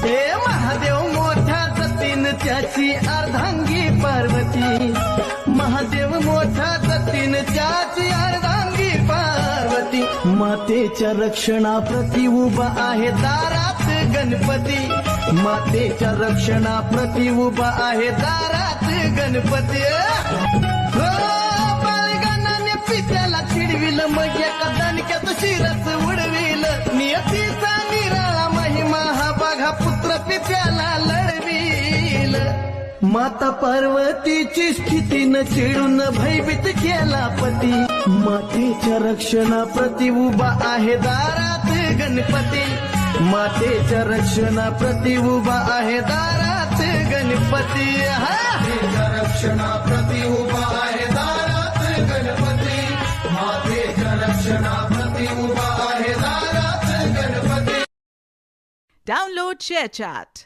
हे महादेव मोठा जतीन त्याची अर्धांगी पार्वती, महादेव मोठा जतीन त्याची अर्धांगी पार्वती, मातेच्या रक्षणाप्रती उभा आहे दारात गणपती, मातेच्या रक्षणाप्रती उभा आहे दारात गणपती. बाळगणाने पित्याला चिडविल, मग एका दणक्यात शिरस उडविल, नियतीचा निराळा महिमा हा बघा पुत्र पित्याला लढविल. माता पार्वतीची स्थितीनं चिडून भयभीत केला पती, मातेच्या रक्षणाप्रती उभा आहे दारात गणपती, मातेच्या रक्षणाप्रती उभा आहे दारात गणपती. मातेच्या रक्षणाप्रती उभा आहे दारात गणपती, मातेच्या रक्षणाप्रती उभा आहे दारात गणपती. Download ShareChat.